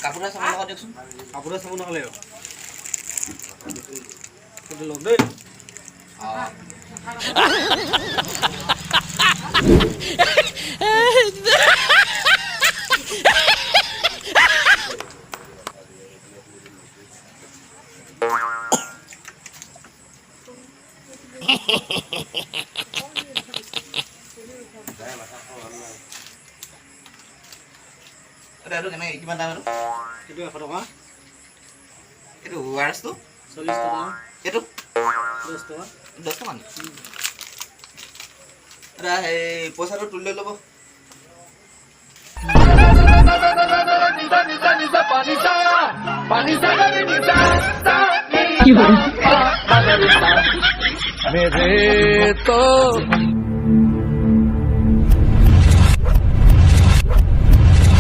কাপোৰে চাব লগা দিয়কচোন কাপোৰে চাব নহ'লে লগ দেই আৰু কেনেকৈ কিমান দাম আৰু এইটো 100 টকা এইটো ৱাৰেছটো 40 টকা এইটো 10 টকা 10 টকা সেই পইচাটো তুলি লৈ ল'ব मेरे तो